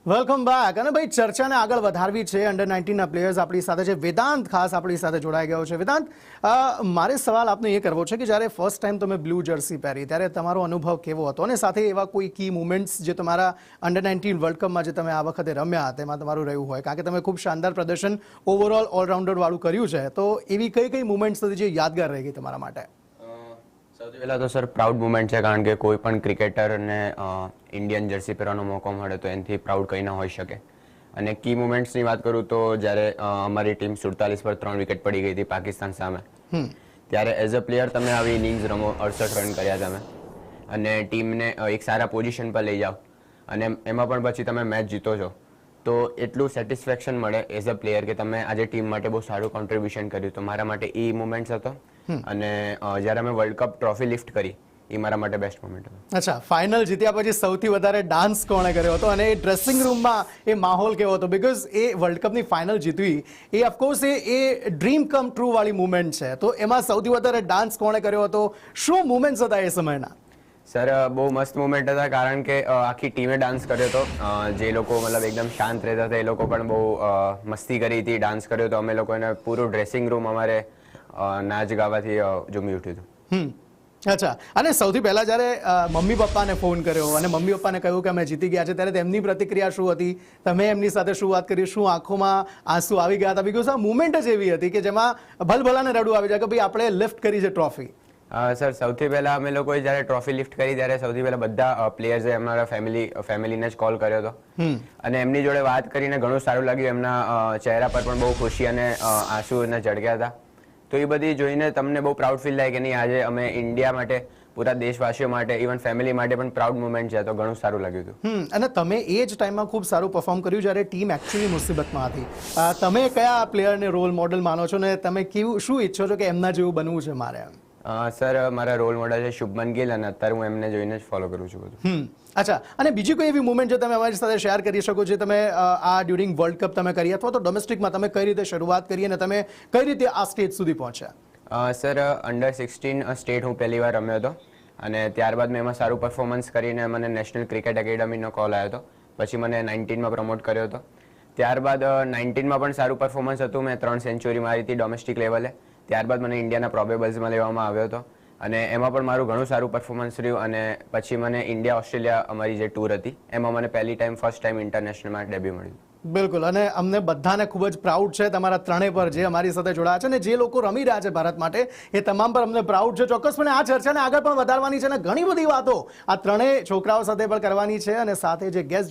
Welcome back. અને ભાઈ ચર્ચાને આગળ વધારવી છે. અંડર-19ના પ્લેયર્સ આપણી સાથે છે. વેદાંત ખાસ આપણી સાથે જોડાઈ ગયો છે. વેદાંત, મારે સવાલ આપને એ કરવો છે કે જ્યારે ફર્સ્ટ ટાઈમ તમે બ્લુ જર્સી પહેરી ત્યારે તમારો અનુભવ કેવો હતો, અને સાથે એવા કોઈ કી મુમેન્ટ્સ જે તમારા અંડર-19 વર્લ્ડ કપમાં જે તમે આ વખતે રમ્યા તેમાં તમારું રહ્યું હોય, કારણ કે તમે ખૂબ શાનદાર પ્રદર્શન ઓવરઓલ ઓલરાઉન્ડર વાળું કર્યું છે, તો એવી કઈ કઈ મુમેન્ટ્સ હતી જે યાદગાર રહી ગઈ તમારા માટે? સૌથી પહેલાં તો સર પ્રાઉડ મુમેન્ટ છે, કારણ કે કોઈ પણ ક્રિકેટરને ઇન્ડિયન જર્સી પહેરવાનો મોકો મળે તો એનાથી પ્રાઉડ કંઈ ના હોઈ શકે. અને કી મુમેન્ટ્સની વાત કરું તો જ્યારે અમારી ટીમ 47 પર 3 વિકેટ પડી ગઈ હતી પાકિસ્તાન સામે, ત્યારે એઝ અ પ્લેયર તમે આવી ઇનિંગ્સ રમો, 68 રન કર્યા તમે, અને ટીમને એક સારા પોઝિશન પર લઈ જાઓ, અને એમાં પણ પછી તમે મેચ જીતો છો, તો એટલું સેટિસ્ફેક્શન મળે એઝ અ પ્લેયર કે તમે આજે ટીમ માટે બહુ સારું કોન્ટ્રીબ્યુશન કર્યું. તો મારા માટે એ મુમેન્ટ્સ હતો. અને જ્યારે અમે વર્લ્ડ કપ ટ્રોફી લિફ્ટ કરી એ મારા માટે બેસ્ટ મોમેન્ટ હતો. અચ્છા, ફાઇનલ જીત્યા પછી સૌથી વધારે ડાન્સ કોણે કર્યો હતો, અને એ ડ્રેસિંગ રૂમમાં એ માહોલ કેવો હતો? બીકોઝ એ વર્લ્ડ કપની ફાઇનલ જીતવી એ of course a dream come true વાળી મુમેન્ટ છે, તો એમાં સૌથી વધારે ડાન્સ કોણે કર્યો હતો? શું મુમેન્ટ્સ હતા એ સમયના? સર બહુ મસ્ત મુમેન્ટ હતા, કારણ કે આખી ટીમે ડાન્સ કર્યો હતો. જે લોકો મતલબ એકદમ શાંત રહેતા હતા એ લોકો પણ બહુ મસ્તી કરી હતી, ડાન્સ કર્યો હતો. અમે લોકોને પૂરું ડ્રેસિંગ રૂમ અમારે નાચ ગાવાથી ઝૂમી ઉઠ્યું હતું. અચ્છા, અને સૌથી પહેલા જ્યારે મમ્મી પપ્પાને ફોન કર્યો અને મમ્મી પપ્પાને કહ્યું કે અમે જીતી ગયા છે, ત્યારે તેમની પ્રતિક્રિયા શું હતી? તમે એમની સાથે શું વાત કરી? શું આંખોમાં આંસુ આવી ગયા હતા? બીકોઝ આ મુમેન્ટ જ એવી હતી કે જેમાં ભલભલાને રડવું આવી જાય કે ભાઈ આપણે લિફ્ટ કરી છે ટ્રોફી. સર સૌથી પહેલા અમે લોકોએ જ્યારે ટ્રોફી લિફ્ટ કરી ત્યારે સૌથી પહેલા બધા પ્લેયર્સે અમારા ફેમિલીને જ કોલ કર્યો હતો, અને એમની જોડે વાત કરીને ઘણું સારું લાગ્યું. એમના ચહેરા પર પણ બહુ ખુશી અને આંસુને ઝળક્યા હતા. તો એ બધી જોઈને તમને બહુ પ્રાઉડ ફીલ થાય કે નહીં, આજે અમે ઇન્ડિયા માટે, પૂરા દેશવાસીઓ માટે, ઇવન ફેમિલી માટે પણ પ્રાઉડ મુમેન્ટ છે. તો ઘણું સારું લાગ્યું હતું. અને તમે એ જ ટાઈમમાં ખૂબ સારું પરફોર્મ કર્યું જ્યારે ટીમ એકચ્યુઅલી મુસીબતમાં હતી. તમે કયા પ્લેયરને રોલ મોડલ માનો છો, ને તમે શું ઈચ્છો છો કે એમના જેવું બનવું છે મારે? સર મારા રોલ મોડલ છે શુભમન ગિલ, અને અત્યારે હું એમને જોઈને જ ફોલો કરું છું બધું. અચ્છા, અને બીજી કોઈ એવી મુમેન્ટ જે તમે અમારી સાથે શેર કરી શકો છો, તમે આ ડ્યુરિંગ વર્લ્ડ કપ તમે કરી, અથવા તો ડોમેસ્ટિકમાં તમે કઈ રીતે શરૂઆત કરી અને તમે કઈ રીતે આ સ્ટેજ સુધી પહોંચ્યા? સર અંડર-16 સ્ટેટ હું પહેલી વાર રમ્યો હતો, અને ત્યારબાદ મેં એમાં સારું પરફોર્મન્સ કરીને મને નેશનલ ક્રિકેટ એકેડમીનો કોલ આવ્યો હતો. પછી મને 19માં પ્રમોટ કર્યો હતો. ત્યારબાદ 19માં પણ સારું પરફોર્મન્સ હતું. મેં 3 સેન્ચુરી મારી હતી ડોમેસ્ટિક લેવલે. ત્યારબાદ મને ઇન્ડિયાના પ્રોબેબલ્સમાં લેવામાં આવ્યો હતો, અને એમાં પણ મારું ઘણું સારું પરફોર્મન્સ રહ્યું. અને પછી મને ઇન્ડિયા ઓસ્ટ્રેલિયા અમારી જે ટૂર હતી એમાં મને ફર્સ્ટ ટાઈમ ઇન્ટરનેશનલમાં ડેબ્યુ મળ્યું. બિલકુલ, અને અમને બધાને ખૂબ જ પ્રાઉડ છે તમારા ત્રણેય પર જે અમારી સાથે જોડાયા છે, અને જે લોકો રમી રહ્યા છે ભારત માટે એ તમામ પર અમને પ્રાઉડ છે. ચોક્કસપણે આ ચર્ચાને આગળ પણ વધારવાની છે, અને ઘણી બધી વાતો આ ત્રણેય છોકરાઓ સાથે પણ કરવાની છે, અને સાથે જે ગેસ્ટ